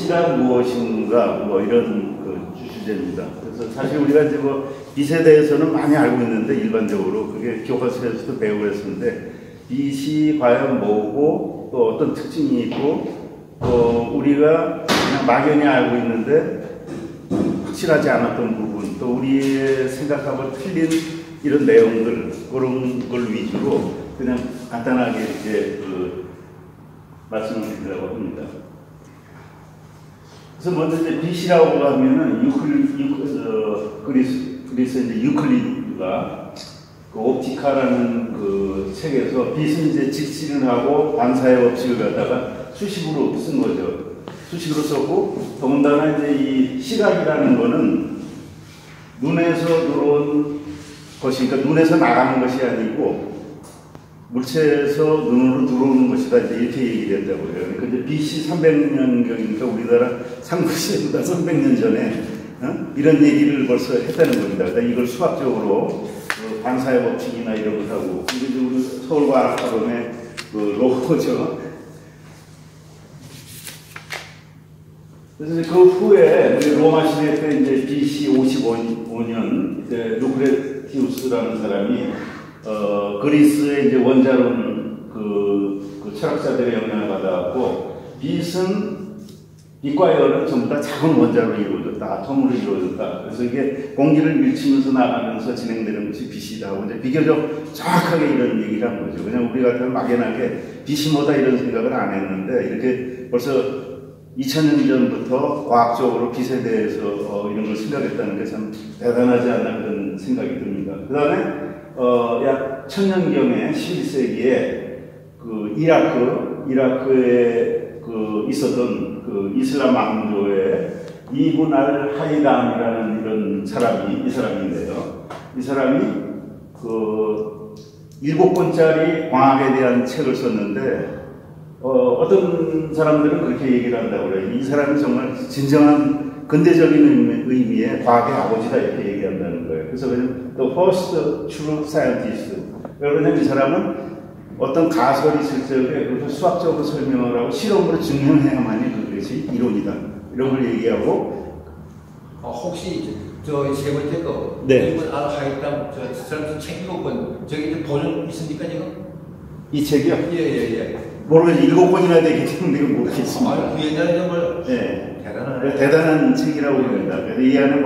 빛이란 무엇인가 뭐 이런 그 주제입니다. 그래서 사실 우리가 이제 뭐 빛에 대해서는 많이 알고 있는데 일반적으로 그게 교과서에서도 배우고 했었는데 빛이 과연 뭐고 또 어떤 특징이 있고 우리가 그냥 막연히 알고 있는데 확실하지 않았던 부분 또 우리의 생각하고 틀린 이런 내용들 그런 걸 위주로 그냥 간단하게 이제 말씀을 드리려고 합니다. 그래서 먼저 이제 빛이라고 하면은 그리스 이제 유클리드가 그 옵티카라는 그 책에서 빛은 이제 직진을 하고 반사의 법칙을 갖다가 수식으로 쓴 거죠. 수식으로 썼고 더군다나 이제 이 시각이라는 거는 눈에서 들어온 것이 그러니까 눈에서 나가는 것이 아니고 물체에서 눈으로 들어오는 것이다 이렇게 얘기를 했다고 해요. 그러니까 이제 BC 300년경이니까 우리나라 상국시대보다 300년 전에 이런 얘기를 벌써 했다는 겁니다. 그러니까 이걸 수학적으로 반사의 법칙이나 이런 것하고 이게 우리 서울과학학원의 그 로고죠. 그래서 그 후에 로마 시대 때 이제 BC 55년 루크레티우스라는 사람이 그리스의 이제 원자론 그 철학자들의 영향을 받아갖고 빛은 빛과 열은 전부 다 작은 원자로 이루어졌다, 아톰으로 이루어졌다. 그래서 이게 공기를 밀치면서 나가면서 진행되는 것이 빛이다 하고 이제 비교적 정확하게 이런 얘기를 한 거죠. 그냥 우리 같으면 막연하게 빛이 뭐다 이런 생각을 안 했는데 이렇게 벌써 2000년 전부터 과학적으로 빛에 대해서 이런 걸 생각했다는 게 참 대단하지 않나 그런 생각이 듭니다. 그 다음에 약 1000년경에 11세기에 그 이라크에 그 있었던 그 이슬람 왕조의 이븐 알 하이담이라는 이런 사람이 이 사람인데요. 이 사람이 그 7권짜리 광학에 대한 책을 썼는데 어떤 사람들은 그렇게 얘기를 한다고 그래요. 이 사람이 정말 진정한 근대적인 의미의 과학의 아버지다 이렇게 얘기한다는 거예요. 그래서 그냥 The First True Scientist. 왜냐하면 이 사람은 어떤 가설이 있을 적에 그것을 수학적으로 설명을 하고 실험으로 증명해야만이 그것이 이론이다. 이런 걸 얘기하고 혹시 저 세 번째 거 네. 이번 알하이담 저 사람 책 읽어본 저기 이제 버전 있습니까 지금? 이 책이요? 예예예. 모르겠어요. 7권이나 되기 때문에 모르겠습니다. 구현자는 정말 네. 대단하네. 대단한 책이라고 봅니다. 그래서 이 안에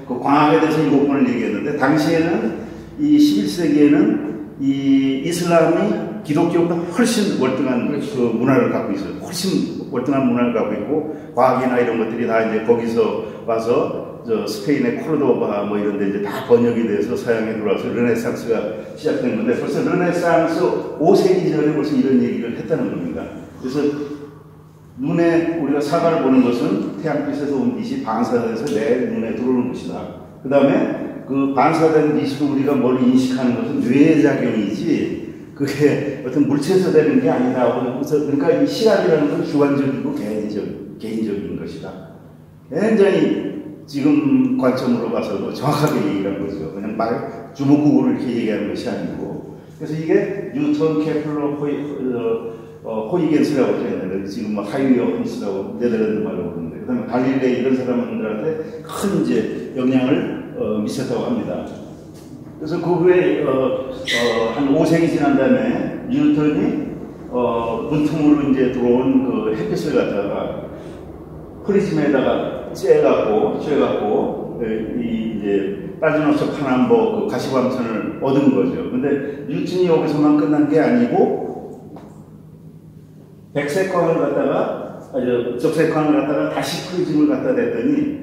그 광학에 대해서 7권을 얘기했는데 당시에는 이 11세기에는 이 이슬람이 기독교보다 훨씬 월등한 그 문화를 갖고 있어요. 훨씬 월등한 문화를 갖고 있고 과학이나 이런 것들이 다 이제 거기서 와서 저 스페인의 코르도바 뭐 이런 데 이제 다 번역이 돼서 서양에 들어와서 르네상스가 시작된 건데 벌써 르네상스 5세기 전에 벌써 이런 얘기를 했다는 겁니다. 그래서 눈에 우리가 사과를 보는 것은 태양빛에서 온 빛이 반사돼서 내 눈에 들어오는 것이다. 그 다음에 그 반사된 빛으로 우리가 뭘 인식하는 것은 뇌의 작용이지 그게 어떤 물체에서 되는 게 아니다. 그러니까 이 시각이라는 건 주관적이고 개인적인 것이다. 굉장히 지금 관점으로 봐서도 정확하게 얘기를 한 거죠. 그냥 말 주먹구구로 이렇게 얘기하는 것이 아니고. 그래서 이게 뉴턴, 케플러, 호이겐스라고 했는데 지금 뭐 하이리어 홈스라고 네덜란드 말로 그러는데 그다음에 갈릴레이 이런 사람들한테 큰 이제 영향을 미쳤다고 합니다. 그래서 그 후에 한 5세기 지난 다음에 뉴턴이 문틈으로 이제 들어온 그 햇빛을 갖다가 프리즘에다가 쬐갖고 이 이제 빠져나서 파남보 그 가시광선을 얻은 거죠. 근데 뉴턴이 여기서만 끝난 게 아니고 백색광을 갖다가 적색광을 갖다가 다시 프리즘을 갖다 댔더니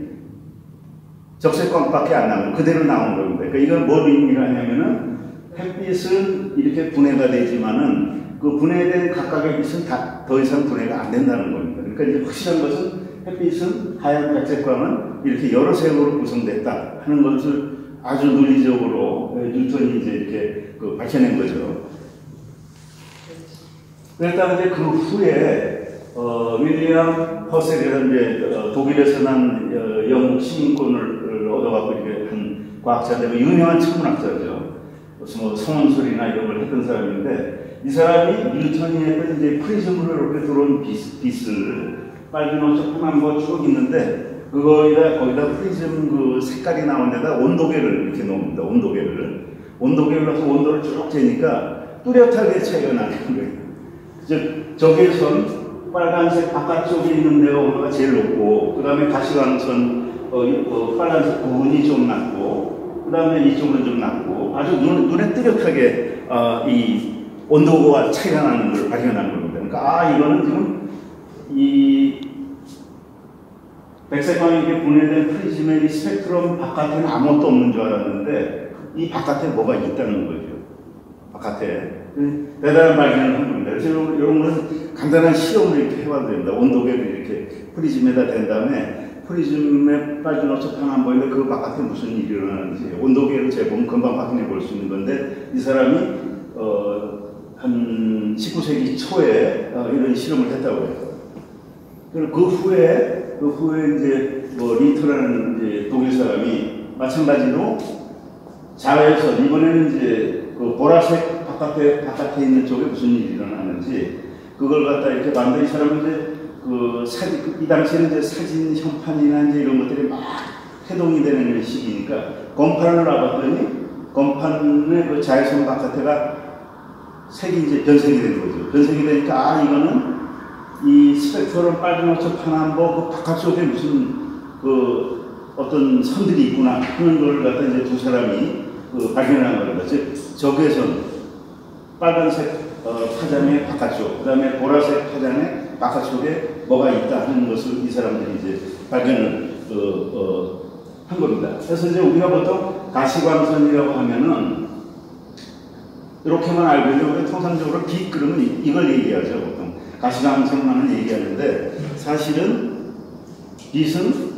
적색광밖에 안 나오고 그대로 나온 겁니다. 그러니까 이건 뭘 의미를 하냐면은 햇빛은 이렇게 분해가 되지만은 그 분해된 각각의 빛은 다 더 이상 분해가 안 된다는 겁니다. 그러니까 이제 확실한 것은 햇빛은 하얀 백색광은 이렇게 여러 색으로 구성됐다 하는 것을 아주 논리적으로 뉴턴이 이제 이렇게 밝혀낸 거죠. 그랬다가 이제 그 후에 윌리엄 허셀이라는 이제 독일에서 난 영국 시민권을 얻어갖고 이렇게 한 과학자인데 유명한 천문학자죠. 무슨 뭐 성원술이나 이런 걸 했던 사람인데 이 사람이 뉴턴이 했던 이제 프리즘으로 이렇게 들어온 빛을 빨간 옷 한번 쭉 있는데 거기다 프리즘 그 색깔이 나온 데다 온도계를 이렇게 놓습니다. 온도계를 넣어서 온도를 쭉 재니까 뚜렷하게 차이가 나는 거예요. 즉 적외선 빨간색 바깥쪽에 있는 데가 제일 높고 그 다음에 가시광선 빨간색 부분이 좀 낮고 그 다음에 이쪽은 좀 낮고 아주 눈에 뚜렷하게 이 온도가 차이가 나는 걸 발견한 겁니다. 그러니까 이거는 지금 이 백색광이 이렇게 분해된 프리즘의 이 스펙트럼 바깥에는 아무것도 없는 줄 알았는데 이 바깥에 뭐가 있다는 거죠. 바깥에 대단한 발견을 한 겁니다. 그래서 이런 거는 간단한 실험을 이렇게 해봐도 됩니다. 온도계를 이렇게 프리즘에다 댄 다음에 프리즘에 빨간 옷을 하나 보이는데 그 바깥에 무슨 일이 일어나는지 온도계를 재보면 금방 확인해 볼 수 있는 건데 이 사람이 한 19세기 초에 이런 실험을 했다고 해요. 그리고 그 후에 이제 리터라는 이제 독일 사람이 마찬가지로 자외선 이번에는 이제 그 보라색 바깥에 있는 쪽에 무슨 일이 일어나는지 그걸 갖다 이렇게 만든 이 사람은 이제 그 사진 이 당시에는 이제 사진 현판이나 이제 이런 것들이 막 해동이 되는 시기니까 건판을 놔봤더니 건판의 그 자외선 바깥에가 색이 이제 변색이 되는 거죠. 변색이 되니까 이거는 이 스펙트럼 빨간 옷을 파남보 그 바깥쪽에 무슨 그 어떤 선들이 있구나 하는 걸 갖다 이제 두 사람이 발견한 겁니다. 즉 적외선 빨간색 파장의 바깥쪽, 그 다음에 보라색 파장의 바깥쪽에 뭐가 있다 하는 것을 이 사람들이 이제 발견을 한 겁니다. 그래서 이제 우리가 보통 가시광선이라고 하면은 이렇게만 알고 있는데 우리가 통상적으로 빛 그러면 이걸 얘기하죠. 보통 가시광선만을 얘기하는데 사실은 빛은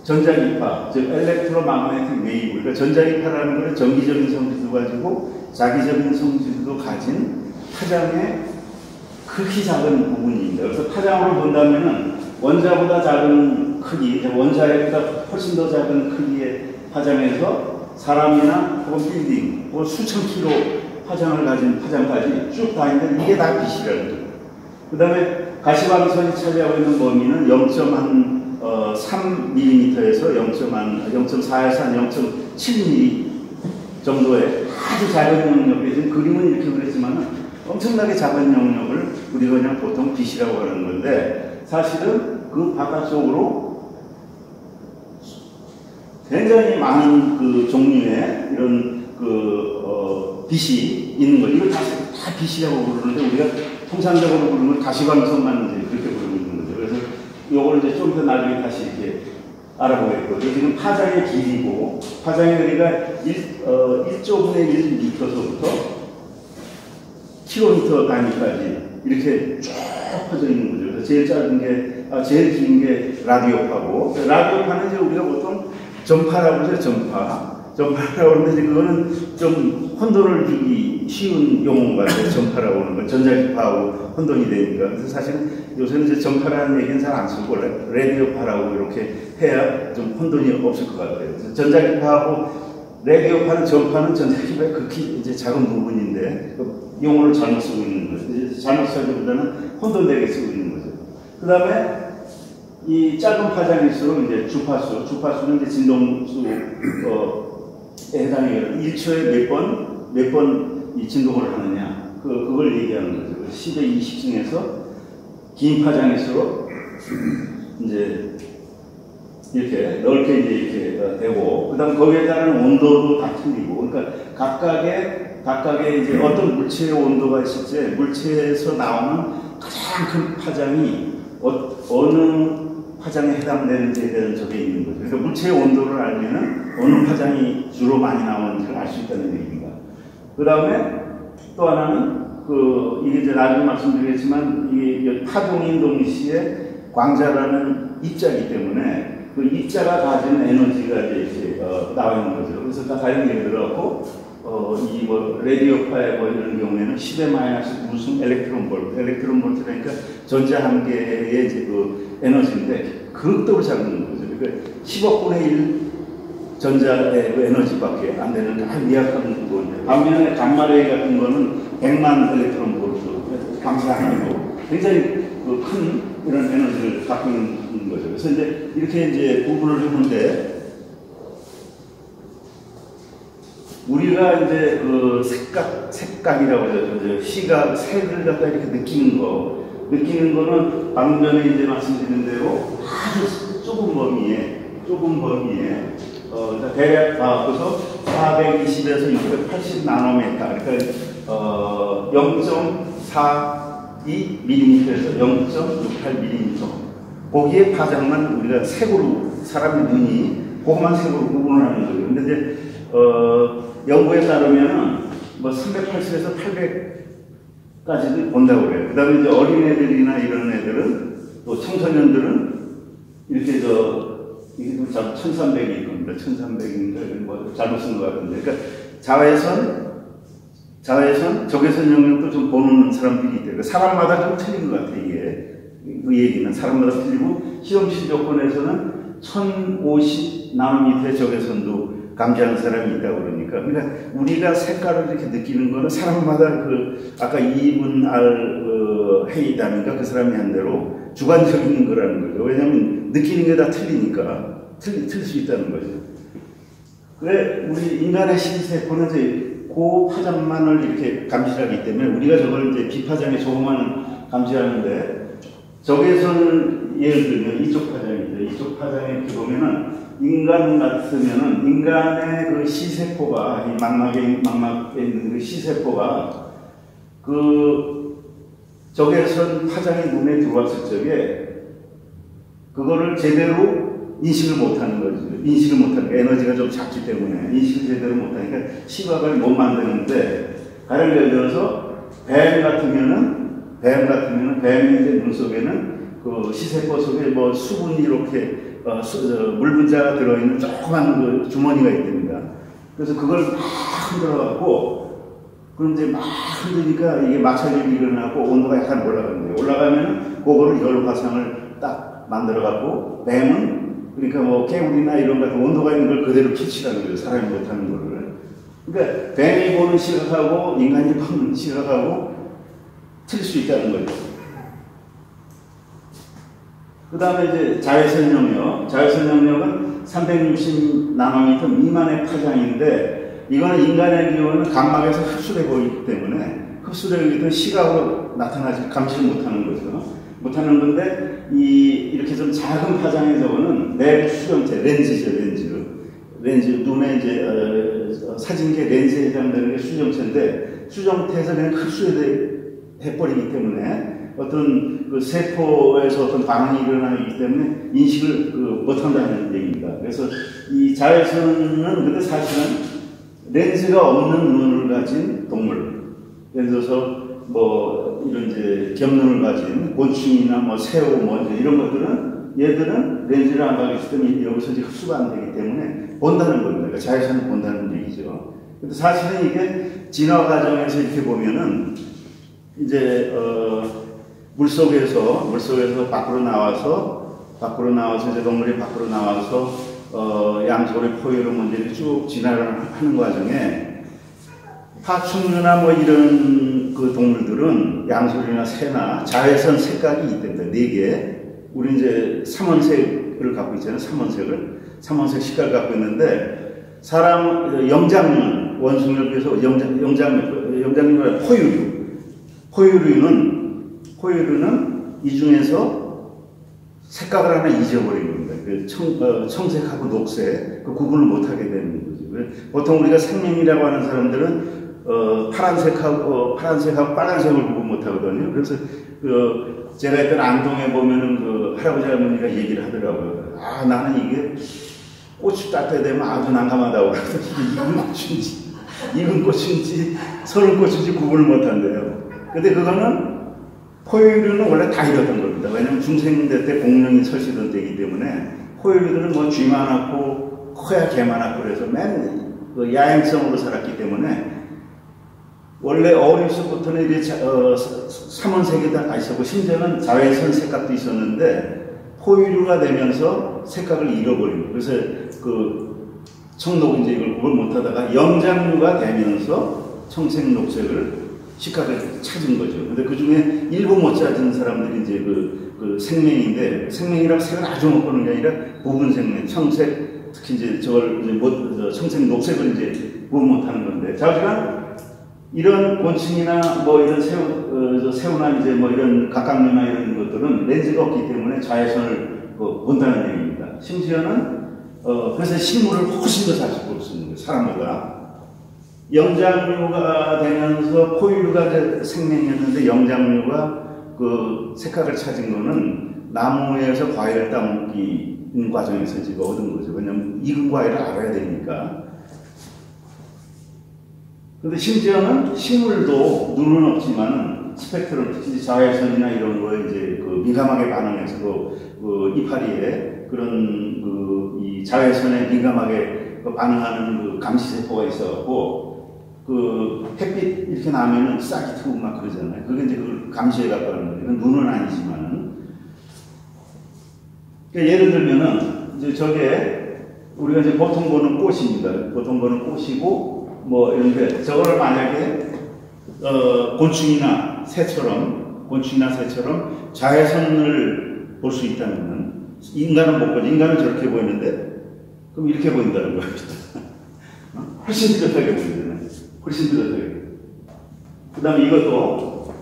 전자기파, 즉 엘렉트로마그네틱 웨이브, 그러니까 전자기파라는 것은 정기적인 성질도 가지고 자기적인 성질도 가진 파장의 극히 작은 부분입니다. 그래서 파장으로 본다면은 원자보다 작은 크기, 원자보다 훨씬 더 작은 크기의 파장에서 사람이나 혹은 빌딩, 혹은 수천 킬로 파장을 가진 파장까지 쭉 다 있는데 이게 다 빛이라는 거예요. 그 다음에 가시광선이 차지하고 있는 범위는 0.3mm에서 0.4에서 0.7mm 정도의 아주 작은 영역에 지금 그림은 이렇게 그랬지만 엄청나게 작은 영역을 우리가 그냥 보통 빛이라고 하는 건데 사실은 그 바깥쪽으로 굉장히 많은 그 종류의 이런 빛이 있는 거예요. 이걸 다 빛이라고 부르는데 우리가 통상적으로 부르는 걸 가시광선만 이제 그렇게 부르고 있는 거죠. 그래서 이걸 이제 좀 더 나중에 다시 이렇게 알아보겠고, 지금 파장의 길이고, 파장의 거리가 1조분의 1m서부터 킬로미터 단위까지 이렇게 쭉 퍼져 있는 거죠. 그래서 제일 짧은 게, 제일 긴 게 라디오파고, 라디오파는 이제 우리가 보통 전파라고 그러죠, 전파라고 하는데 그거는 좀 혼돈을 주기 쉬운 용어가 돼요. 전파라고 하는 건 전자기파하고 혼돈이 되니까. 그래서 사실은 요새는 이제 전파라는 얘기는 잘 안 쓰고 라디오파라고 이렇게 해야 좀 혼돈이 없을 것 같아요. 그래서 전자기파하고 라디오파는 전파는 전자기파의 극히 이제 작은 부분인데 그 용어를 잘못 쓰고 있는 거죠. 잘못 쓰기보다는 혼돈되게 쓰고 있는 거죠. 그 다음에 이 짧은 파장일수록 이제 주파수는 이제 진동수에 해당해요. 1초에 몇 번 이 진동을 하느냐. 그걸 얘기하는 거죠. 10의 20 중에서 긴 파장일수록 이제 이렇게 넓게 이제 이렇게 되고, 그 다음 거기에 따른 온도도 다 틀리고, 그러니까 각각의 이제 어떤 물체의 온도가 있을 때 물체에서 나오는 가장 큰 파장이 어느 파장에 해당되는지에 대한 적이 있는 거죠. 그래서 물체의 온도를 알면은 어느 파장이 주로 많이 나오는지를 알 수 있다는 얘기입니다. 그 다음에 또 하나는 이게 이제 나중에 말씀드리겠지만 이게 파동인 동시에 광자라는 입자이기 때문에 그 입자가 가진 에너지가 이제 나와 있는 거죠. 그래서 다 다른 예를 들어갖고 이 라디오파의 이런 경우에는 10의 마이너스 무슨 엘렉트론 볼트라니까 전자 한 개의 이제 그 에너지인데 극도로 작은 거죠. 그러니까 10억분의 1 전자의 그 에너지밖에 안 되는 아주 미약한 부분인데 반면에 감마레이 같은 거는 100만 엘렉트론 볼트 광사 아니고 굉장히 그 큰 이런 에너지를 갖고 있는 거죠. 그래서 이렇게 구분을 하는데, 우리가 그 색각이라고 하죠. 시각, 색을 갖다 이렇게 느끼는 거는 방금 전에 말씀드린 대로 아주 좁은 범위에, 대략 봐서 420에서 680 나노메타, 그러니까 0.42mm에서 0.68mm. 거기에 파장만 우리가 색으로, 사람의 눈이 그것만 색으로 구분을 하는 거예요. 근데 연구에 따르면은 380에서 800까지도 본다고 그래요. 그 다음에 어린애들이나 이런 애들은, 또 청소년들은 이렇게 이게 1300일 겁니다. 1300인가, 잘못 쓴 것 같은데. 그러니까 자외선, 적외선 영역도 좀 보는 사람들이 있대요. 그러니까 사람마다 좀 틀린 것 같아요, 이게. 그 얘기는 사람마다 틀리고, 시험실 조건에서는 1050 나노미터의 적외선도 감지하는 사람이 있다고 그러니까. 그러니까 우리가 색깔을 이렇게 느끼는 거는 사람마다 아까 이분 헤이다니까 그 사람이 한 대로 주관적인 거라는 거죠. 왜냐하면 느끼는 게 다 틀리니까. 틀릴 수 있다는 거죠. 왜 우리 인간의 신세포는 고파장만을 이렇게 감지하기 때문에 우리가 저걸 비파장의 조금만 감지하는데, 적외선을 예를 들면 이쪽 파장이죠. 이쪽 파장에 이렇게 보면은 인간 같으면은 인간의 그 시세포가, 이 망막에 있는 그 시세포가 적외선 파장이 눈에 들어왔을 적에 그거를 제대로 인식을 못하는 거죠. 인식을 못하는 거, 에너지가 좀 작기 때문에 인식을 제대로 못하니까 시각을 못 만드는데, 가령 예를 들어서 뱀 같으면은 뱀의 눈 속에는 그 시세포 속에 수분이 이렇게 물 분자가 들어있는 조그만 그 주머니가 있답니다. 그래서 그걸 막 흔들어갖고, 그럼 막 흔드니까 이게 마찰력이 일어나고 온도가 약간 올라가는데, 올라가면은 그거를 열 화상을 딱 만들어갖고, 뱀은 그러니까 개구리나 이런 같은 온도가 있는 걸 그대로 캐치하는 거예요. 사람이 못하는 거를. 그러니까 뱀이 보는 시각하고 인간이 보는 시각하고 틀릴 수 있다는 거죠. 그 다음에 자외선 영역은 360 나노미터 미만의 파장인데, 이거는 인간의 기호는 감막에서 흡수되고 있기 때문에 흡수되기 때문에 시각으로 감지를 못하는 거죠. 못하는 건데, 이렇게 좀 작은 파장의 저거는 내부 수정체, 렌즈죠, 렌즈. 눈에 사진계 렌즈에 해당되는 게 수정체인데, 수정체에서 그냥 흡수해버리기 때문에 어떤 그 세포에서 어떤 반응이 일어나기 때문에 인식을 못한다는 얘기입니다. 그래서 이 자외선은 근데 사실은 렌즈가 없는 눈을 가진 동물, 예를 들어서 이런 겹눈을 가진 곤충이나 새우 이런 것들은, 얘들은 렌즈를 안 가기 때문에 여기서 흡수가 안 되기 때문에 본다는 겁니다. 그러니까 자외선을 본다는 얘기죠. 근데 사실은 이게 진화 과정에서 이렇게 보면은 물속에서 밖으로 나와서 동물이 밖으로 나와서 양손의 포유로 먼저 쭉 진화를 하는 과정에, 파충류나 이런 그 동물들은 양손이나 새나 자외선 색각이 있답니다. 4개. 우리 삼원색을 갖고 있잖아요. 삼원색 색깔을 갖고 있는데, 사람 영장류, 원숭이를 비해서 영장류가 포유류는 이 중에서 색각을 하나 잊어버린 겁니다. 청색하고 녹색, 그 구분을 못하게 되는 거죠. 보통 우리가 생명이라고 하는 사람들은 파란색하고 빨간색을 구분 못하거든요. 그래서 제가 했던 안동에 보면은 할아버지 할머니가 얘기를 하더라고요. 나는 이게 꽃이 딸 때 되면 아주 난감하다고. 익은 꽃인지 서른 꽃인지 구분을 못한대요. 근데 그거는 포유류는 원래 다 이러던 겁니다. 왜냐면 중생대 때 공룡이 설치던 때이기 때문에, 포유류들은 쥐 많았고 커야 개 많았고 그래서 맨 야행성으로 살았기 때문에, 원래 어릴 적부터는 이제 삼원색이 다 있었고, 심지어는 자외선 색각도 있었는데, 포유류가 되면서 색각을 잃어버리고, 그래서 청록 이걸 구분 못하다가 영장류가 되면서 청색 녹색을 식각을 찾은 거죠. 근데 그 중에 일부 못 찾은 사람들이 이제 그 생명인데, 생명이라고 색을 아주 못 보는 게 아니라 부분 생명, 청색, 특히 이제 저걸 이제 청색, 녹색을 이제 구분 못 하는 건데. 자, 우리가 이런 곤충이나 뭐 이런 새우나 이제 뭐 이런 각각류나 이런 것들은 렌즈가 없기 때문에 자외선을 본다는 얘기입니다. 심지어는 그래서 식물을 훨씬 더 잘 볼 수 있는 거예요. 사람보다. 영장류가 되면서 포유류가 생명이었는데 영장류가 그 색깔을 찾은 거는 나무에서 과일을 따먹기 과정에서 지금 얻은 거죠. 왜냐면 익은 과일을 알아야 되니까. 근데 심지어는 식물도 눈은 없지만은 스펙트럼, 특히 자외선이나 이런 거에 이제 그 민감하게 반응해서 그 이파리에 그런 이 자외선에 민감하게 반응하는 그 감시세포가 있어갖고 그 햇빛 이렇게 나면은 싹이 트고 막 그러잖아요. 그게 이제 그걸 감시해갖고 하는 거예요. 이건 눈은 아니지만은. 그러니까 예를 들면은 이제 저게 우리가 이제 보통 보는 꽃입니다. 보통 보는 꽃이고 뭐 이런데 저거를 만약에 곤충이나 새처럼 자외선을 볼 수 있다면은 인간은 못 보죠. 인간은 저렇게 보이는데 그럼 이렇게 보인다는 거예요. 훨씬 뚜렷하게 보이잖아요. 훨씬 뚜렷하게. 그 다음에 이것도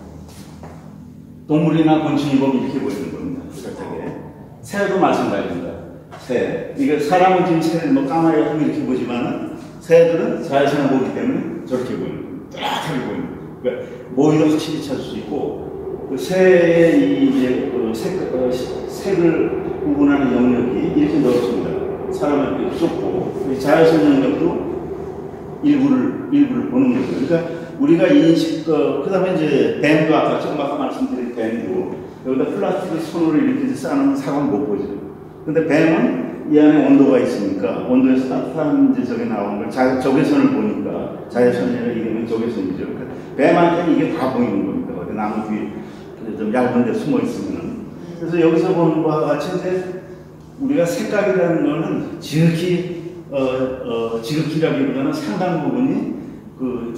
동물이나 곤충이 보면 이렇게 보이는 겁니다. 뚜렷하게. 새도 마찬가지입니다. 새. 이거 사람은 지금 새를 뭐 까마귀 같은 거 이렇게 보지만은 새들은 자외선을 보기 때문에 저렇게 보이는 거예요. 뚜렷하게 보이는 거예요. 그러니까 모이도 확실히 찾을 수 있고 그 새의 이제 색을 구분하는 영역이 이렇게 넓습니다. 사람은 이렇게 좁고 자외선 영역도 일부를 보는 거죠. 그러니까 우리가 인식, 그 다음에 이제 뱀도 아까 조금 아까 말씀드린 뱀도 여기다 플라스틱 손으로 이렇게 쌓아놓으면 사람은 못 보죠. 근데 뱀은 이 안에 온도가 있으니까 온도에서 따뜻한 이제 저게 나오는 걸 적외선을 보니까 자외선이 아니라 이름은 적외선이죠. 그러니까 뱀한테는 이게 다 보이는 겁니다. 어디 나무 뒤에 좀 얇은 데 숨어 있으면은. 그래서 여기서 보는 바와 같이 이제 우리가 색깔이라는 거는 지극히라기보다는 상당 부분이 그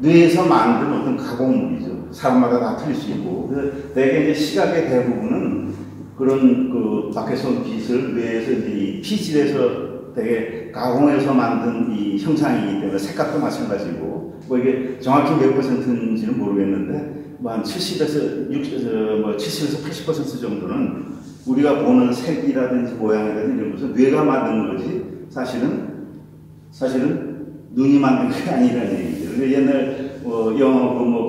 뇌에서 만든 어떤 가공물이죠. 사람마다 다 틀릴 수 있고. 그래서 대개 이제 시각의 대부분은 그런 그 밖에서 온 빛을 뇌에서 이제 이 피질에서 되게 가공해서 만든 이 형상이기 때문에 색깔도 마찬가지고 뭐 이게 정확히 몇 %인지는 모르겠는데 뭐 한 70에서 80% 정도는 우리가 보는 색이라든지 모양이라든지 이런 것은 뇌가 만든 거지 사실은 눈이 만든 게 아니라는 얘기죠. 옛날 영어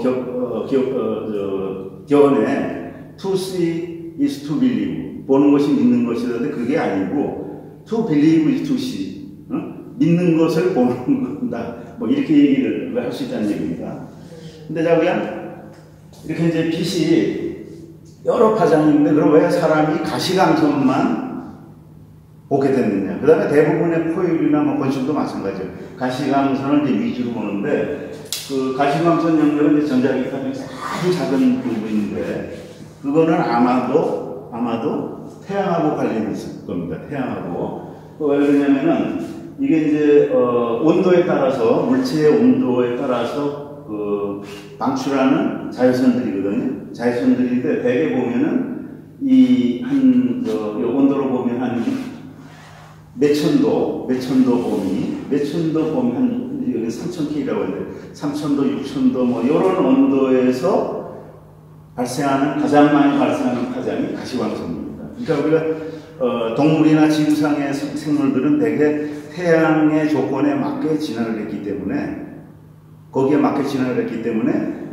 교원에 to see is to believe, 보는 것이 믿는 것이라는데 그게 아니고 to believe is to see, 믿는 것을 보는 건다. 뭐 이렇게 얘기를 할 수 있다는 얘기입니다. 근데 자 그냥 이렇게 이제 빛이 여러 파장이 있는데 그럼 왜 사람이 가시광선만 보게 됐느냐. 그 다음에 대부분의 포유류나 뭐 곤충도 마찬가지예요. 가시광선을 이제 위주로 보는데 그 가시광선 영역은 이제 전자기파 중에서 아주 작은 부분인데 그거는 아마도 태양하고 관련이 있을 겁니다. 태양하고. 왜 그러냐면은 이게 이제 온도에 따라서 물체의 온도에 따라서 그 방출하는 자외선들이거든요. 자외선들인데 대개 보면은 이 온도로 보면 한 매천도 범위 한 여기 3000K라고 하는데 3000도, 6000도 뭐 이런 온도에서 가장 많이 발생하는 파장이 가시광선입니다. 그러니까 우리가 동물이나 지구상의 생물들은 대개 태양의 조건에 맞게 진화를 했기 때문에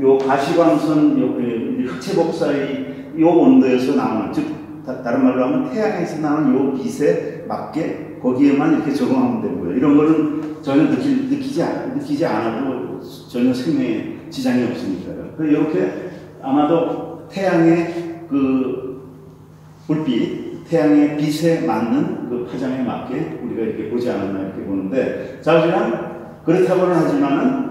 요 가시광선 흑체 복사의 요 온도에서 나오는 즉 다른 말로 하면 태양에서 나오는 요 빛에 맞게 거기에만 이렇게 적응하면 되는 거예요. 이런 거는 전혀 느끼지 않아도 전혀 생명에 지장이 없으니까요. 그래서 이렇게 아마도 태양의 그 불빛, 태양의 빛에 맞는 그 파장에 맞게 우리가 이렇게 보지 않았나 이렇게 보는데, 자, 그냥 그렇다고는 하지만은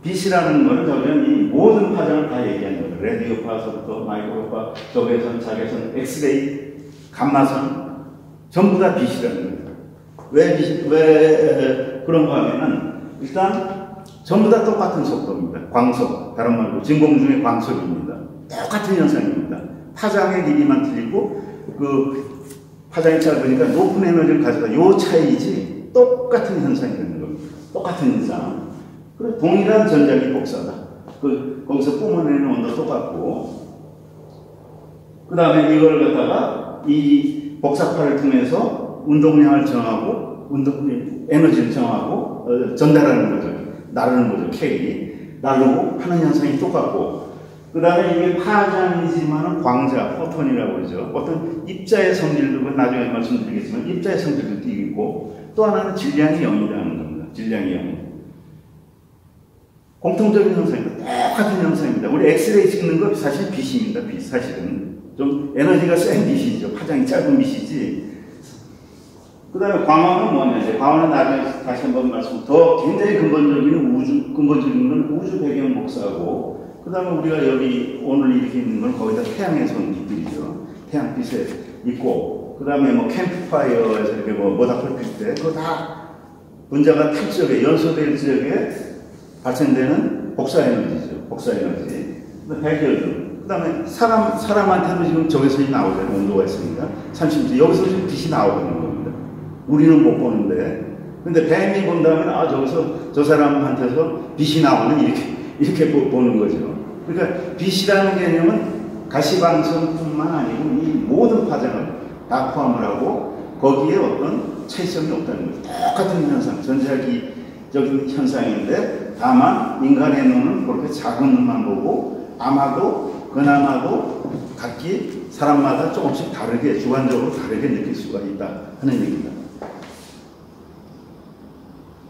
빛이라는 거는 저는 이 모든 파장을 다 얘기하는 거예요. 레디오파서부터 마이크로파, 적외선, 자외선, 엑스레이, 감마선 전부 다 빛이라는 거예요. 왜 그런가 하면은 일단 전부 다 똑같은 속도입니다. 광속, 다른 말로 진공 중의 광속입니다. 똑같은 현상입니다. 파장의 길이만 틀리고 그 파장이 짧으니까 높은 에너지를 가져가 요 차이지 똑같은 현상이 되는 겁니다. 똑같은 현상. 그리고 동일한 전자기 복사다. 거기서 뿜어내는 온도 똑같고 그 다음에 이걸 갖다가 이 복사파를 통해서 운동량을 정하고 에너지를 정하고 전달하는 거죠. 나르는 거죠. K. 나르고 하는 현상이 똑같고 그 다음에 이게 파장이지만은 광자, 포톤이라고 그러죠. 어떤 입자의 성질도 나중에 말씀드리겠지만 입자의 성질도 있고 또 하나는 질량이 0이라는 겁니다. 질량이 0. 공통적인 현상입니다. 똑같은 현상입니다. 우리 엑스레이 찍는 거 사실 빛입니다. 빛 사실은 좀 에너지가 센 빛이죠. 파장이 짧은 빛이지. 그 다음에 광원은 뭐냐? 이제 광원은 나중에 다시 한번 말씀. 더 굉장히 근본적인 건 우주 배경 복사고, 그 다음에 우리가 여기 오늘 이렇게 있는 건 거의 다 태양에서 온 빛들이죠. 태양빛에 있고, 그 다음에 뭐 캠프파이어에서 이렇게 뭐 모닥불 필 때, 그거 다 분자가 탈 지역에, 연소될 지역에 발생되는 복사 에너지죠. 복사 에너지. 백열등. 그 다음에 사람한테도 지금 적외선이 나오잖아요. 온도가 있으니까. 30도. 여기서 지금 빛이 나오는 겁니다. 우리는 못 보는데. 근데 뱀이 본다면, 아, 저기서 저 사람한테서 빛이 나오는 이렇게 보는 거죠. 그러니까 빛이라는 개념은 가시방송뿐만 아니고 이 모든 파장을 다 포함을 하고 거기에 어떤 차이성이 없다는 거죠. 똑같은 현상, 전자기적인 현상인데 다만 인간의 눈은 그렇게 작은 눈만 보고 아마도 그나마도 각기 사람마다 조금씩 다르게 주관적으로 다르게 느낄 수가 있다 하는 얘기입니다.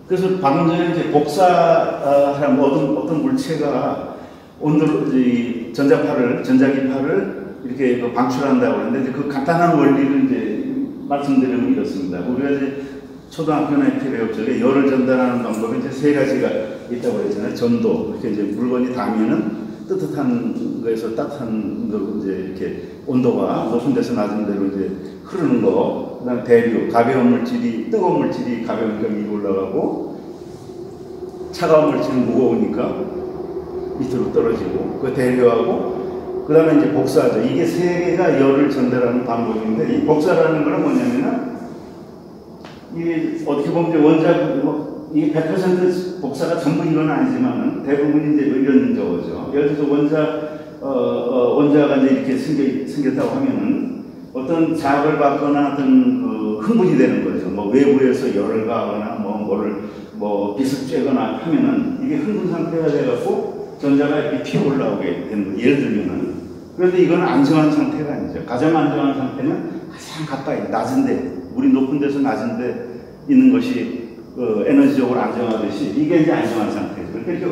그래서 방금 전에 이제 복사하는 어떤 물체가 온도를 전자기파를 이렇게 방출한다고 하는데 그 간단한 원리를 이제 말씀드리면 이렇습니다. 우리가 이제 초등학교나 이렇게 배울 적에 열을 전달하는 방법이 이제 세 가지가 있다고 그랬잖아요. 전도, 이렇게 이제 물건이 닿으면은 뜨뜻한 거에서 따뜻한 거로 이제 이렇게 온도가 높은 데서 낮은 데로 이제 흐르는 거, 그 다음에 대류, 뜨거운 물질이 가벼우니까 위로 올라가고, 차가운 물질은 무거우니까 밑으로 떨어지고, 그 대류하고, 그 다음에 이제 복사하죠. 이게 세 개가 열을 전달하는 방법인데, 이 복사라는 건 뭐냐면은, 이게 어떻게 보면 이제 이게 100% 복사가 전부 이건 아니지만은 대부분이 이제 이런 저거죠. 예를 들어서 원자가 이제 이렇게 생겼다고 하면은 어떤 자극을 받거나 어떤 그 흥분이 되는 거죠. 뭐 외부에서 열을 가하거나 뭐 빛을 쬐거나 하면은 이게 흥분 상태가 돼갖고 전자가 이렇게 튀어 올라오게 되는 거예요. 예를 들면은. 그런데 이건 안정한 상태가 아니죠. 가장 안정한 상태는 가장 가까이 낮은데, 물이 높은 데서 낮은데 있는 것이 에너지적으로 안정하듯이 이게 이제 안정한 상태죠. 그러니까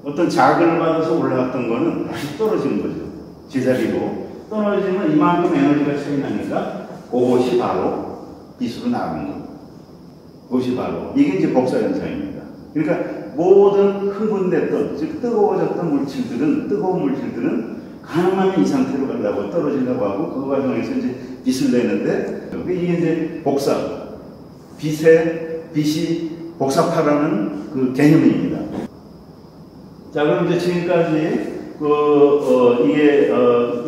어떤 자극을 받아서 올라갔던 거는 다시 떨어지는 거죠. 제자리로 떨어지면 이만큼 에너지가 차이 나니까 그것이 바로 빛으로 나가는 거예요. 그것이 바로 이게 이제 복사 현상입니다. 그러니까 모든 흥분됐던, 즉 뜨거운 물질들은 가능하면 이 상태로 가려고 떨어지려고 하고 그 과정에서 이제 빛을 내는데 이게 이제 복사, 빛이 복사파라는 그 개념입니다. 자, 그럼 이제 지금까지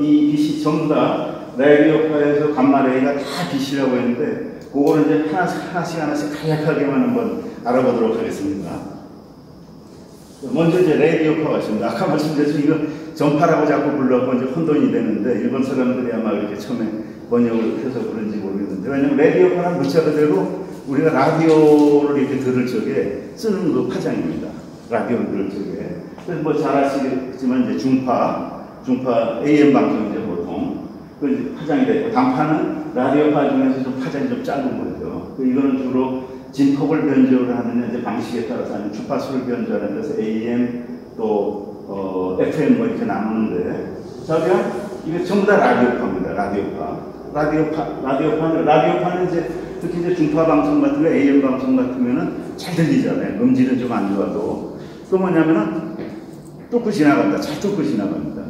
이 빛이 전부 다 레디오파에서 감마레이가 다 빛이라고 했는데 그거를 이제 하나씩 간략하게만 한번 알아보도록 하겠습니다. 먼저 이제 레디오파가 있습니다. 아까 말씀드렸죠. 이거 전파라고 자꾸 불러고 이제 혼돈이 되는데 일본 사람들이 아마 이렇게 처음에 번역을 해서 그런지 모르겠는데, 왜냐면 레디오파는 문자 그대로 우리가 라디오를 이렇게 들을 적에 쓰는 그 파장입니다. 라디오를 들을 적에. 그래서 뭐 잘 아시겠지만 이제 중파 AM 방송이죠 보통. 그 이제 파장이 되고 단파는 라디오파 중에서 좀 파장이 좀 짧은 거죠. 이거는 주로 진폭을 변조를 하는 이제 방식에 따라서 아니면 주파수를 변조하는 데서 AM 또 FM 뭐 이렇게 나누는데, 자, 그냥 이게 전부 다 라디오파입니다. 라디오파는 이제 특히 이제 중파 방송 같은 거, AM 방송 같으면은 잘 들리잖아요. 음질은 좀 안 좋아도. 그 뭐냐면은 뚫고 지나갑니다. 잘 뚫고 지나갑니다.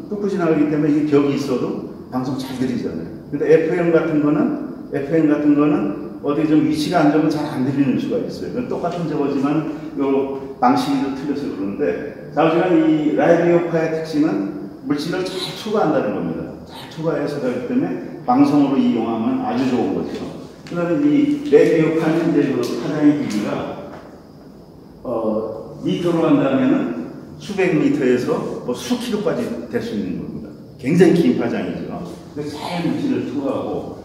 뚫고 지나가기 때문에 이게 벽이 있어도 방송 잘 들리잖아요. 근데 FM 같은 거는 어디 좀 위치가 안 좋으면 잘 안 들리는 수가 있어요. 똑같은 저거지만 요 방식이 좀 틀려서 그러는데, 자우지간 이 라디오파의 특징은 물질을 잘 초과한다는 겁니다. 잘 초과해서 그렇기 때문에 방송으로 이용하면 아주 좋은 거죠. 그 다음에 이 라디오파는 이제 그 파장의 길이가 미터로 한다면은 수백 미터에서 뭐 수킬로까지 될 수 있는 겁니다. 굉장히 긴 파장이죠. 근데 잘 물질을 투과하고,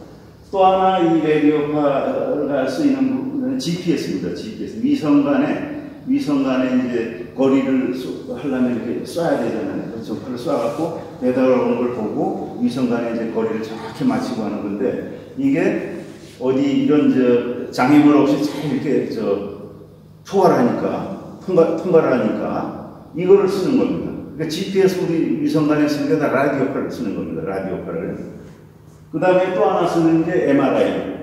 또 하나 이 라디오파가 쓰이는 GPS입니다. GPS. 위성 간에 이제 거리를 하려면 이렇게 쏴야 되잖아요. 전파를 쏴갖고 내다오는 걸 보고 위성 간에 이제 거리를 정확히 맞추고 하는 건데, 이게 어디 이런 장애물 없이 잘 이렇게 초과를 하니까, 통과를 하니까 이거를 쓰는 겁니다. 그러니까 GPS 우리 위성 간에 쓰는 게 다 라디오파를 쓰는 겁니다. 라디오파를. 그 다음에 또 하나 쓰는 게 MRI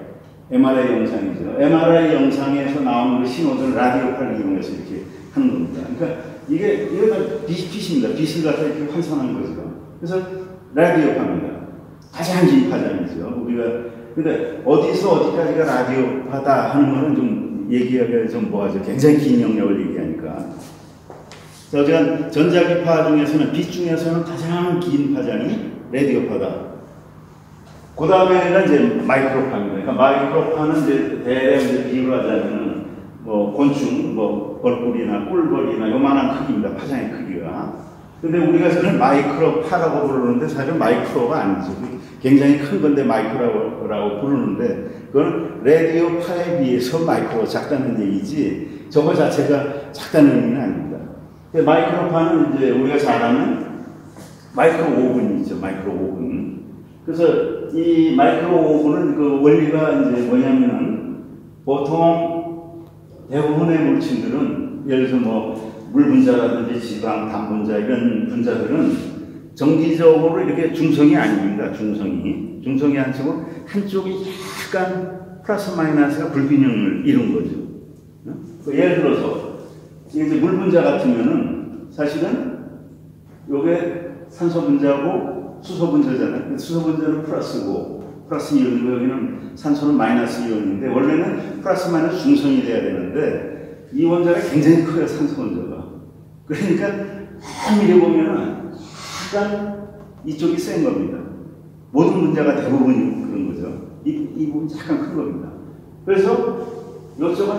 영상이죠. MRI 영상에서 나오는 그 신호들을 라디오파를 이용해서 이렇게 하는 겁니다. 그러니까 이게 다 빛입니다. 빛을 갖다 이렇게 환산하는 거죠. 그래서 라디오파입니다. 가장 긴 파장이죠. 우리가, 근데 어디서 어디까지가 라디오파다 하는 거는 좀 얘기하기가 좀 뭐하죠. 굉장히 긴 영역을 얘기하니까. 어쨌든 전자기파 중에서는, 빛 중에서는 가장 긴 파장이 라디오파다. 그 다음에는 이제 마이크로파입니다. 그러니까 마이크로파는 이제 대략 비유를 하자면은 뭐 곤충, 뭐 벌꿀이나 꿀벌이나 요만한 크기입니다. 파장의 크기가. 근데 우리가 저는 마이크로파라고 부르는데 사실 마이크로가 아니죠. 굉장히 큰 건데 마이크로라고 부르는데, 그건 라디오파에 비해서 마이크로가 작다는 얘기지 저거 자체가 작다는 의미는 아닙니다. 마이크로파는 이제 우리가 잘 아는 마이크로 오븐이죠. 마이크로 오븐. 그래서 이 마이크로 오븐은 그 원리가 이제 뭐냐면은, 보통 대부분의 물질들은 예를 들어서 뭐 물 분자라든지 지방, 당 분자 이런 분자들은 정기적으로 이렇게 중성이 아닙니다. 중성이 한쪽이 약간 플러스 마이너스가 불균형을 이룬 거죠. 예를 들어서 이제 물 분자 같으면은 사실은 요게 산소 분자고 수소 분자잖아요. 수소 분자는 플러스고 플러스 이온이고, 여기는 산소는 마이너스 이온인데, 원래는 플러스 마이너스 중성이 돼야 되는데 이 원자가 굉장히 커요. 산소 원자가. 그러니까 엄밀히 보면은 약간 이쪽이 센 겁니다. 모든 분자가 대부분 그런 거죠. 이 부분이 약간 큰 겁니다. 그래서 이쪽은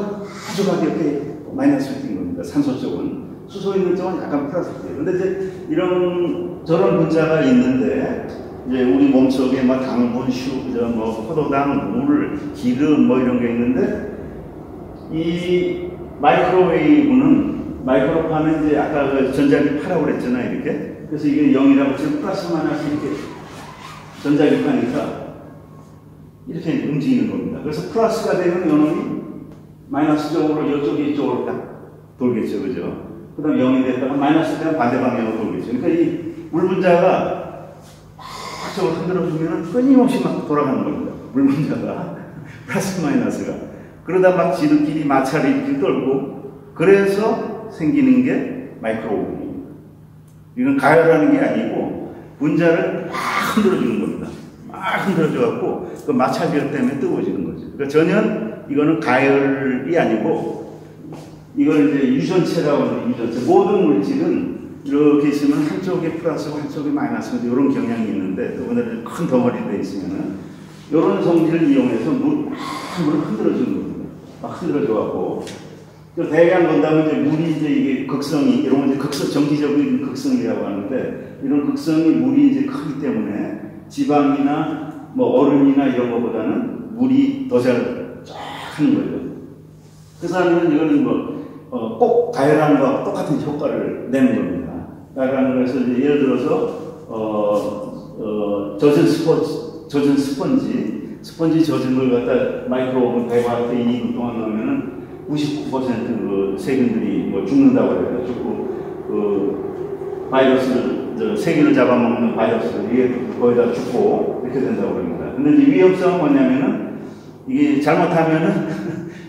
아주 가볍게 마이너스가 뛴 겁니다. 산소 쪽은. 수소 있는 쪽은 약간 플러스예요. 근데 이제 저런 분자가 있는데, 이제 우리 몸속에 뭐 당분, 뭐 포도당, 물, 기름 뭐 이런 게 있는데, 이 마이크로파는 이제 아까 그 전자기파라고 그랬잖아요. 이렇게. 그래서 이게 0이라고 지금 플러스 마이너스 이렇게 전자기파니까 이렇게 움직이는 겁니다. 그래서 플러스가 되면 이놈이 마이너스 쪽으로 이쪽으로 딱 돌겠죠. 그죠? 그 다음에 0이 됐다가 마이너스 되면 반대 방향으로 돌겠죠. 그러니까 이 물 분자가 저걸 흔들어주면 끊임없이 막 돌아가는 겁니다. 물 분자가. 플러스 마이너스가. 그러다 막 지들끼리 마찰을 이렇게 떨고, 그래서 생기는 게 마이크로 오븐입니다. 이건 가열하는 게 아니고 분자를 막 흔들어주는 겁니다. 막 흔들어줘갖고 그 마찰력 때문에 뜨거워지는 거죠. 그러니까 전혀 이거는 가열이 아니고, 이걸 이제 유전체라고 하는 유전체. 모든 물질은 이렇게 있으면 한쪽에 플러스고 한쪽에 마이너스고 이런 경향이 있는데, 또 오늘 큰 덩어리로 되어 있으면은 이런 성질을 이용해서 물을 흔들어주는 겁니다. 막 흔들어줘갖고. 대강 본다면 이제 물이 이제 이게 극성이, 이런 건 이제 정기적인 극성이라고 하는데, 이런 극성이 물이 이제 크기 때문에 지방이나 뭐 얼음이나 이런 것보다는 물이 더 잘 쫙 하는 거죠. 그래서 하면 이거는 꼭 가열하는 거와 똑같은 효과를 내는 겁니다. 가열하는 거에서 이제 예를 들어서, 젖은 스펀지 젖은 걸 갖다 마이크로오븐 100와트 2분 동안 넣으면은 99% 그 세균들이 뭐 죽는다고 해가지고, 그 바이러스를, 세균을 잡아먹는 바이러스를 이게 거의 다 죽고 이렇게 된다고 합니다. 근데 이제 위험성은 뭐냐면은, 이게 잘못하면은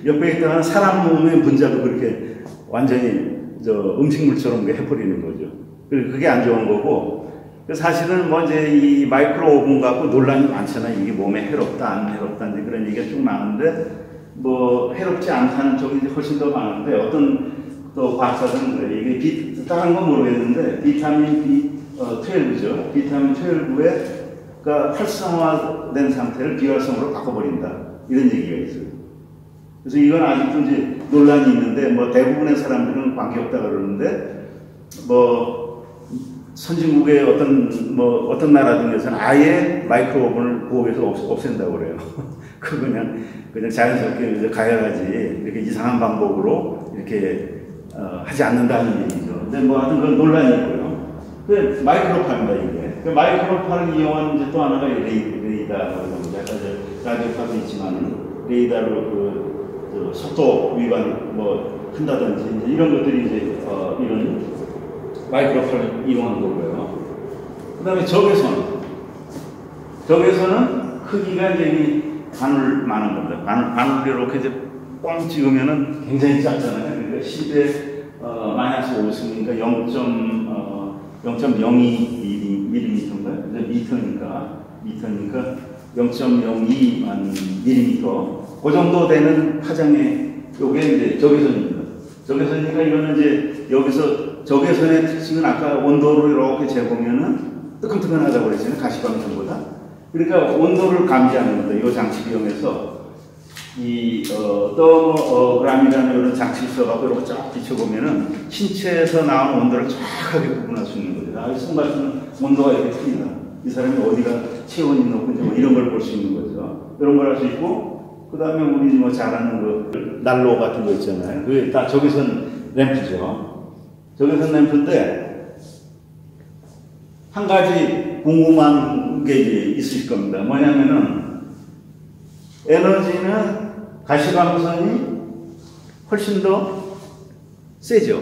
옆에 있다가 사람 몸의 분자도 그렇게 완전히 음식물처럼 해버리는 거죠. 그게 안 좋은 거고, 사실은 뭐 이제 이 마이크로 오븐 갖고 논란이 많잖아요. 이게 몸에 해롭다, 안 해롭다, 이제 그런 얘기가 쭉 많은데, 뭐 해롭지 않다는 쪽이 이제 훨씬 더 많은데, 어떤 또 과학자들은 그래. 이게 다른 건 모르겠는데 비타민 B12죠. 비타민 12가 활성화된 상태를 비활성으로 바꿔버린다. 이런 얘기가 있어요. 그래서 이건 아직도 이제 논란이 있는데 뭐 대부분의 사람들은 관계없다 그러는데 뭐 선진국의 어떤 나라 중에서는 아예 마이크로오븐을 부엌에서 없앤다고 그래요. 그 그냥 자연스럽게 이제 가야하지 이렇게 이상한 방법으로 이렇게 하지 않는다는 얘기죠. 근데 뭐 하여튼 그건 논란이고요. 그 마이크로파입니다 이게. 그 마이크로파를 이용한 이제 또 하나가 레이더라고 합니다. 라디오파도 있지만은 레이더로 속도 위반 한다든지 이제 이런 것들이 이제 이런 마이크로파를 이용하는 거고요. 그다음에 적외선은 크기가 이제 바늘만한 겁니다. 바늘 이렇게 이제 뻥 찍으면은 굉장히 작잖아요. 그러니까 10에 마이너스 5승이니까 0.02mm인가요? 미터니까 0.02만 밀리미터. 그 정도 되는 파장의 요게 이제 적외선입니다. 적외선이니까 이거는 이제 여기서 적외선의 특징은 아까 온도를 이렇게 재보면은 뜨끈뜨끈하다고 그랬잖아요. 가시광선보다. 그러니까 온도를 감지하는 겁니다. 이 장치를 이용해서 더모그램이라는 이런 장치를 써갖고 이렇게 쫙 비춰보면은 신체에서 나오는 온도를 정확하게 구분할 수 있는 거죠. 손 같은 온도가 이렇게 틀린다. 이 사람이 어디가 체온이 높은지 뭐 이런 걸 볼 수 있는 거죠. 이런 걸 할 수 있고, 그 다음에 우리 뭐 잘 아는 그 난로 같은 거 있잖아요. 그게 다 적외선 램프죠. 적외선 램프인데, 한 가지 궁금한 게 이제 있으실 겁니다. 뭐냐면은, 에너지는 가시광선이 훨씬 더 세죠.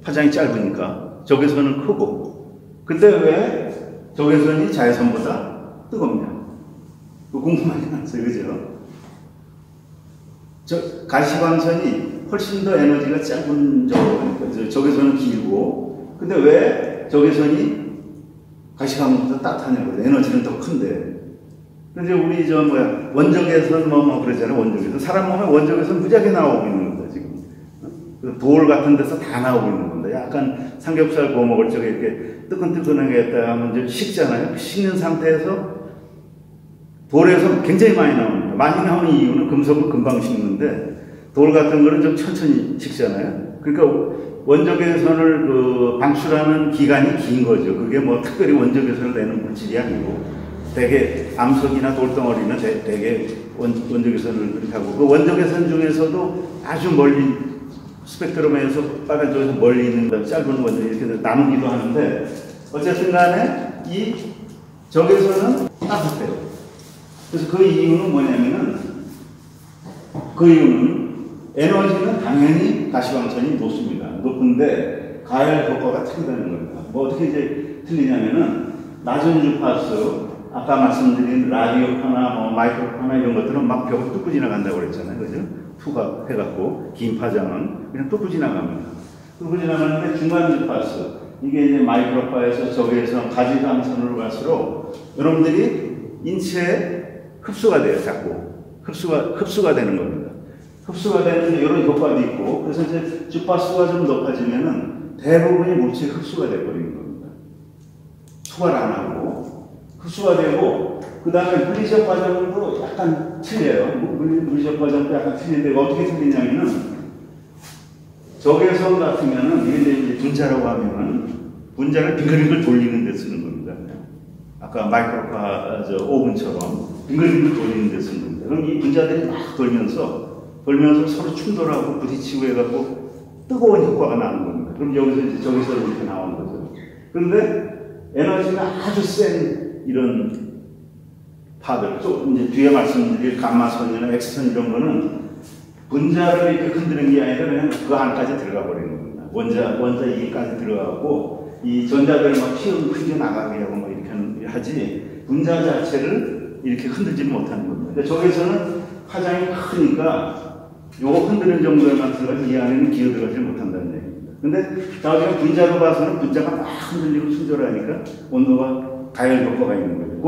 파장이 짧으니까. 적외선은 크고. 근데 왜 적외선이 자외선보다 뜨겁냐? 궁금하지 않았어요. 그죠? 가시광선이 훨씬 더 에너지가 짧은 적외선이니까. 적외선은 길고. 근데 왜 적외선이 가시광선보다 따뜻하냐고. 에너지는 더 큰데. 근데 우리 원적외선 그러잖아요. 원적외선. 사람 몸에 원적외선 무지하게 나오고 있는 겁니다, 지금. 돌 같은 데서 다 나오고 있는 겁니다. 약간 삼겹살 구워 먹을 적에 이렇게 뜨끈뜨끈하게 했다 하면 이제 식잖아요. 식는 상태에서 돌에서 굉장히 많이 나옵니다. 많이 나오는 이유는 금속을 금방 식는데 돌 같은 거는 좀 천천히 식잖아요. 그러니까 원적외선을 방출하는 기간이 긴 거죠. 그게 뭐 특별히 원적외선을 내는 물질이 아니고 대개 암석이나 돌덩어리는 대개 원적외선을 그렇게 하고 그 원적외선 중에서도 아주 멀리 스펙트럼에서 빨간 쪽에서 멀리 있는 짧은 원적 이렇게 나누기도 하는데 어쨌든 간에 이 적외선은 따뜻해요. 그래서 그 이유는 뭐냐면은 에너지는 당연히 가시광선이 높은데 가열 효과가 틀리다는 겁니다. 뭐 어떻게 이제 틀리냐면은 낮은 주파수 아까 말씀드린 라디오파나 마이크로파나 이런 것들은 막 벽을 뚫고 지나간다고 그랬잖아요. 그죠? 투과해갖고, 긴 파장은 그냥 뚫고 지나갑니다. 뚫고 지나가는데 중간 주파수, 이게 이제 마이크로파에서 적외선, 가시광선으로 갈수록 여러분들이 인체에 흡수가 돼요, 자꾸. 흡수가 되는 겁니다. 흡수가 되는데 이런 효과도 있고, 그래서 이제 주파수가 좀 높아지면은 대부분의 물질이 흡수가 돼버리는 겁니다. 투과를 안 하고, 흡수가 되고, 그 다음에 물리적 과정도 약간 틀려요. 물리적 과정도 약간 틀린데, 어떻게 틀리냐면은, 적외선 같으면은, 이게 이제 분자라고 하면은, 분자를 빙글빙글 돌리는 데 쓰는 겁니다. 아까 마이크로파 오븐처럼 빙글빙글 돌리는 데 쓰는 겁니다. 그럼 이 분자들이 막 돌면서 서로 충돌하고 부딪히고 해갖고 뜨거운 효과가 나는 겁니다. 그럼 여기서 이제 적외선이 이렇게 나오는 거죠. 그런데 에너지가 아주 센 이런 파들, 또 이제 뒤에 말씀드릴 감마선이나 엑스선 이런 거는 분자를 이렇게 흔드는 게 아니라 그냥 그 안까지 들어가 버리는 겁니다. 원자 이까지 들어가고 이 전자들을 막 휘어 나가게 하고 막 이렇게 하지 분자 자체를 이렇게 흔들지는 못하는 겁니다. 근데 저기서는 파장이 크니까 요거 흔드는 정도에만 들어가서 이 안에는 기어들어가지 못한다는 얘기입니다. 근데 나중에 분자로 봐서는 분자가 막 흔들리고 순절하니까 온도가 가열 효과가 있는 거죠. 그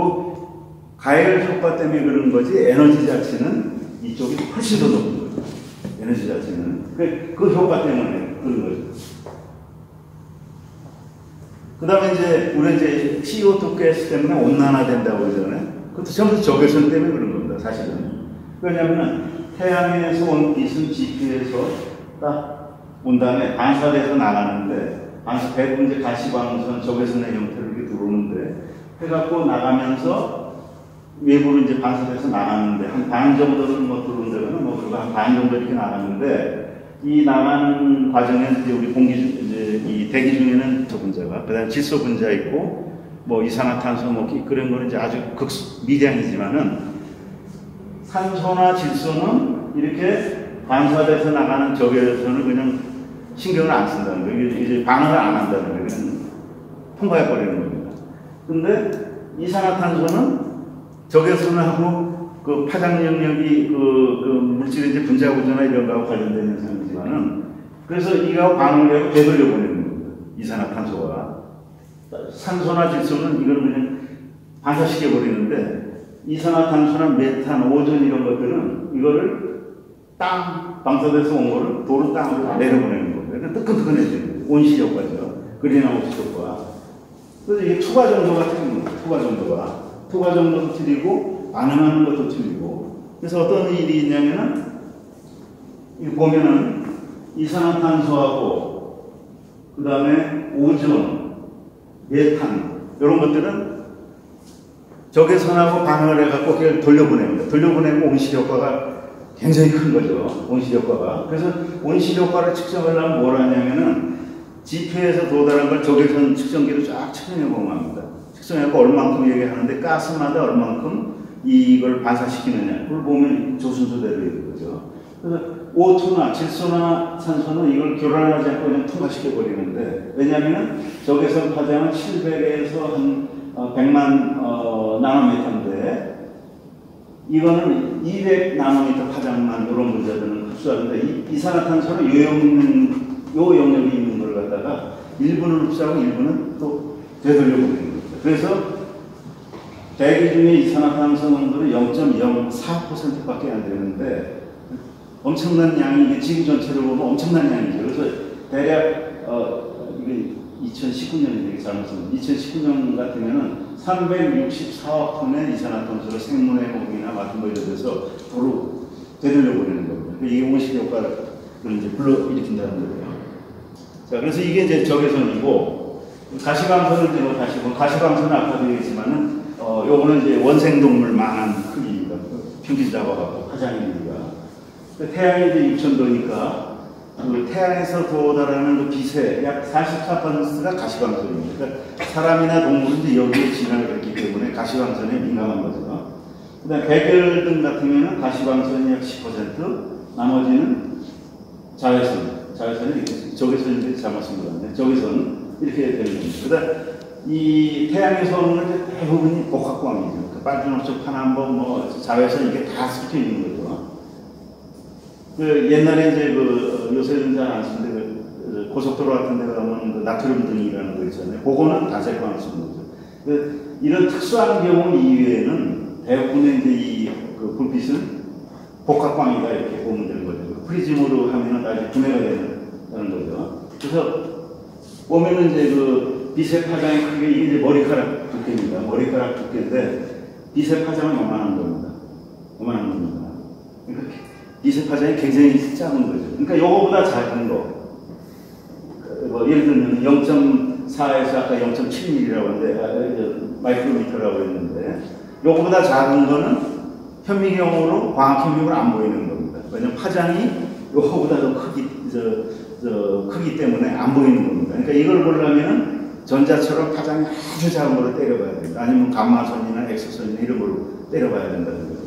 가열 효과 때문에 그런 거지 에너지 자체는 이쪽이 훨씬 더 높은 거죠. 에너지 자체는. 그 효과 때문에 그런 거죠. 그 다음에 이제, 우리 이제 CO2 가스 때문에 온난화된다고 그러잖아요. 그것도 전부 적외선 때문에 그런 겁니다, 사실은. 왜냐면은 태양에서 온 빛은 지표에서 딱 온 다음에 반사돼서 나가는데, 대부분 이제 가시광선, 적외선의 형태로 이렇게 들어오는데, 해갖고 나가면서 외부로 이제 반사돼서 나가는데, 한 반 정도는 뭐 들어온다면, 뭐, 그리고 한 반 정도 이렇게 나가는데, 이 나가는 과정에 이제 우리 공기, 이제 이 대기 중에는 저 분자가, 그 다음에 질소 분자 있고, 뭐 이산화탄소, 뭐 그런 거는 이제 아주 미량이지만은, 산소나 질소는 이렇게 반사돼서 나가는 적외선을 그냥 신경을 안 쓴다는 거예요. 이제 반응을 안 한다는 거예요. 그냥 통과해버리는 겁니다. 근데 이산화탄소는 적외선하고 그 파장 영역이 그 물질의 이제 분자 구조나 이런 거하고 관련된 현상이지만은 그래서 이거하고 반응을 하고 되돌려 보내는 겁니다. 이산화탄소가. 산소나 질소는 이걸 그냥 반사시켜 버리는데 이산화탄소나 메탄, 오존 이런 것들은 이거를 땅, 방사돼서 온 거를 도로 땅으로 내려보내는 거예요. 그러니까 뜨끈뜨끈해지는 거예요. 온실 효과죠. 그린하우스 효과. 그래서 이게 투과 정도가 틀린 거예요. 투과 정도도 틀리고, 반응하는 것도 틀리고. 그래서 어떤 일이 있냐면은, 이거 보면은, 이산화탄소하고, 그 다음에 오존, 메탄, 이런 것들은 적외선하고 반응을 해갖고 그걸 돌려보냅니다. 돌려보내면 온실 효과가 굉장히 큰 거죠. 온실 효과가. 그래서 온실 효과를 측정하려면 뭘 하냐면은 지표에서 도달한 걸 적외선 측정기로 쫙 측정해 보면 합니다. 측정해서 얼만큼 얘기하는데 가스마다 얼만큼 이걸 반사시키느냐. 그걸 보면 조순서대로 있는 거죠. 그래서 O2나 질소나 산소는 이걸 교란하지 않고 그냥 통과시켜 버리는데 왜냐하면 적외선 파장은 700에서 한 100만 나노미터인데 이거는 200 나노미터 파장만 이런 분자들은 흡수하는데 이산화탄소는 요 영역이 있는 걸 갖다가 일부는 흡수하고 일부는 또 되돌려보내는 거죠. 그래서 대기 중에 이산화탄소 농도는 0.04%밖에 안 되는데 엄청난 양이 이게 지구 전체를 보면 엄청난 양이죠. 그래서 대략 이게 2019년인데 잘못하면 2019년 같으면은 364억 톤의 이산화탄소를 생물의 몸이나 같은 거에 대해서 도로 되돌려보내는 겁니다. 이게 온실 효과를 이제 불러일으킨다는 거예요. 자, 그래서 이게 이제 적외선이고 가시광선은 이제 다시 가시광선은 아까도 얘기했지만은 요거는 이제 원생동물만한 크기입니다. 평균 잡아갖고 파장의 크기가 태양이 이제 6,000도니까. 그 태양에서 도달하는 그 빛의 약 44%가 가시광선입니다. 그러니까 사람이나 동물은 이제 여기에 진화를 했기 때문에 가시광선에 민감한 거죠. 그 다음에 백열등 같으면 가시광선이 약 10%, 나머지는 자외선이 이렇게, 적외선인데 잘못 쓴 것 같네. 적외선, 이렇게 되는 겁니다. 그 다음, 이 태양에서 오는 건 대부분이 복합광이죠. 그 빨주노초, 파남보, 뭐, 자외선 이게 다 섞여 있는 거죠. 그 옛날에 이제 요새는 잘 안 쓰는데 고속도로 같은 데 가면 그 나트륨 등이라는 거 있잖아요. 그거는 단색광을 쓰는 거죠. 이런 특수한 경우 이외에는 대부분의 이제 그 불빛은 복합광이다 이렇게 보면 되는 거죠. 프리즘으로 하면은 다시 분해가 되는 거죠. 그래서 보면은 이제 그 빛의 파장의 크기가 이게 이제 머리카락 두께입니다. 머리카락 두께인데 빛의 파장은 요만한 겁니다. 그러니까 빛의 파장이 굉장히 작은 거죠. 그러니까 요거보다 작은 거. 뭐 예를 들면 0.4에서 아까 0.7mm라고 하는데, 마이크로미터라고 했는데, 요거보다 작은 거는 현미경으로, 광학현미경으로 안 보이는 겁니다. 왜냐면 파장이 요거보다 더 크기 때문에 안 보이는 겁니다. 그러니까 이걸 보려면은 전자처럼 파장이 아주 작은 거로 때려봐야 됩니다. 아니면 감마선이나 엑소선이나 이런 걸로 때려봐야 된다는 거죠.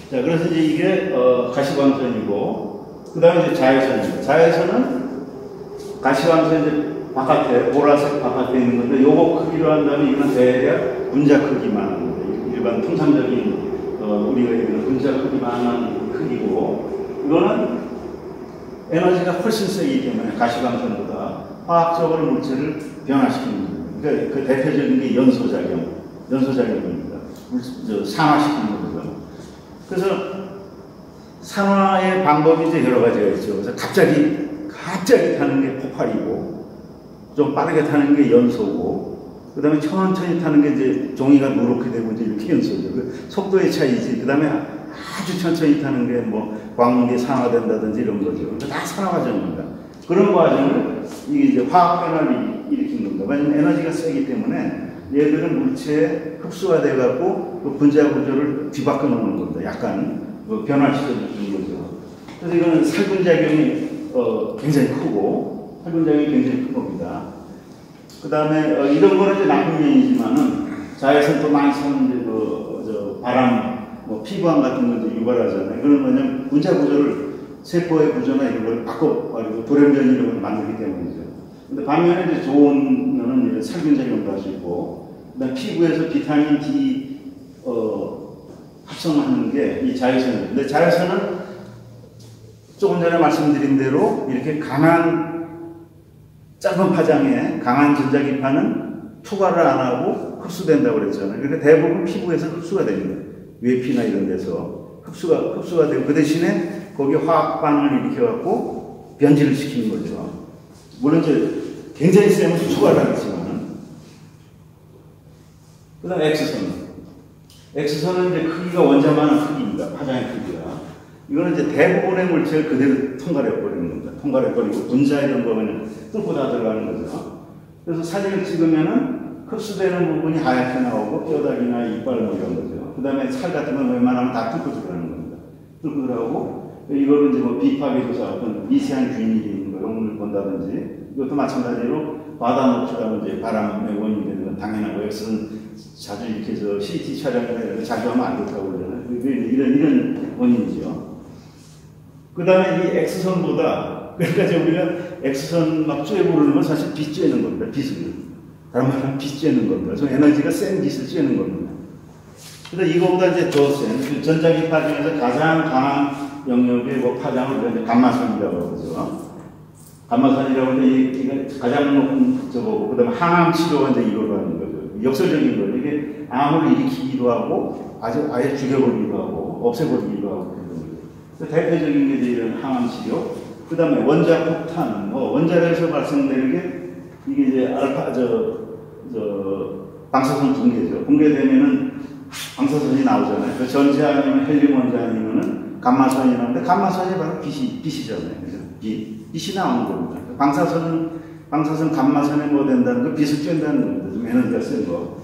자, 그래서 이제 이게, 가시광선이고, 그 다음에 이제 자외선입니다. 자외선은 가시광선 이제 바깥에, 보라색 바깥에 있는 건데, 요거 크기로 한다면 이건 대략 분자 크기만한 거예요. 일반 통상적인, 우리가 얘기하는 분자 크기만한 크기고, 이거는 에너지가 훨씬 세기 때문에 가시광선보다 화학적으로 물질을 변화시키는 거예요. 그러니까 그 대표적인 게 연소작용입니다. 산화시키는 거죠. 그래서 산화의 방법이 이제 여러 가지가 있죠. 그래서 갑자기 타는 게 폭발이고, 좀 빠르게 타는 게 연소고, 그 다음에 천천히 타는 게 이제 종이가 누렇게 되고 이제 이렇게 연소죠. 그 속도의 차이지. 그 다음에 아주 천천히 타는 게 뭐 광물이 산화된다든지 이런 거죠. 다 산화 과정입니다. 그런 과정을 이게 이제 화학 변화를 일으킨 겁니다. 왜냐면 에너지가 세기 때문에 얘들은 물체에 흡수가 돼갖고 그 분자 구조를 뒤바꿔 놓는 겁니다. 약간 변화시켜 주는 거죠. 그래서 이거는 살균작용이 굉장히 크고, 살균작용이 굉장히 큰 겁니다. 그 다음에 이런 거는 이제 나쁜 면이지만은 자외선 또 많이 쏘는 바람, 뭐 피부암 같은 거 이제 유발하잖아요. 그런 뭐냐면 분자 구조를 세포의 구조나 이런 걸 바꿔가지고 돌연변이 이런 걸 만들기 때문이죠. 근데 반면에 이제 좋은 거는 이제 살균작용도 할 수 있고, 그다음 피부에서 비타민 D 합성하는 게 이 자외선입니다. 근데 자외선은 조금 전에 말씀드린 대로 이렇게 강한 짧은 파장에 강한 전자기파는 투과를 안 하고 흡수된다고 그랬잖아요. 그러니까 대부분 피부에서 흡수가 됩니다. 외피나 이런 데서 흡수가 되고, 그 대신에 거기 화학반응을 일으켜갖고 변질을 시키는 거죠. 물론 이제 굉장히 세면 투과를 하겠지만은. 그 다음에 X선은 이제 크기가 원자만한 크기입니다. 파장의 크기가. 이거는 이제 대부분의 물체를 그대로 통과해버리는 겁니다. 통과해버리고 분자 이런 거 그냥 뚫고 다 들어가는 거죠. 그래서 사진을 찍으면은 흡수되는 부분이 하얗게 나오고 뼈다귀나 이빨 뭐 이런 거죠. 그 다음에 살 같은 건 웬만하면 다 뚫고 들어가는 겁니다. 뚫고 들어가고, 이거는 이제 뭐 비파괴 조사 어떤 미세한 균일이 있는 거, 용을 본다든지, 이것도 마찬가지로 바다 노출하고 이제 바람의 원인이 되는 건 당연하고, 여기서는 자주 이렇게 CT 촬영을 자주 하면 안 좋다고 그러잖아요. 이런 원인이죠. 그 다음에 이 X선보다, 그러니까 우리가 X선 막 쬐고 그러는 건 사실 빛 쬐는 겁니다. 빛을. 다른 말은 빛 쬐는 겁니다. 그래서 에너지가 센 빛을 쬐는 겁니다. 근데 이거보다 이제 더 센, 전자기파 중에서 가장 강한 영역의 뭐 파장을 우리가 이제 감마선이라고 그러죠. 감마선이라고 하는데 이게 가장 높은 저거고, 그 다음에 항암 치료가 이제 이걸로 하는 거죠. 역설적인 거죠. 이게 암을 일으키기도 하고, 아예 죽여버리기도 하고, 없애버리기도 하고, 그런 거죠. 대표적인 게 이제 이런 항암 치료. 그 다음에 원자 폭탄, 원자력에서 발생되는 게 이게 이제 방사선 붕괴죠. 붕괴되면은 방사선이 나오잖아요. 그 전지 아니면 헬륨 원자 아니면은 감마선이 나오는데, 감마선이 바로 빛이잖아요. 그래서 빛이 나오는 겁니다. 방사선 감마선에 뭐 된다는 거, 빛을 쬐다는 겁니다. 좀 에너지가 센 거.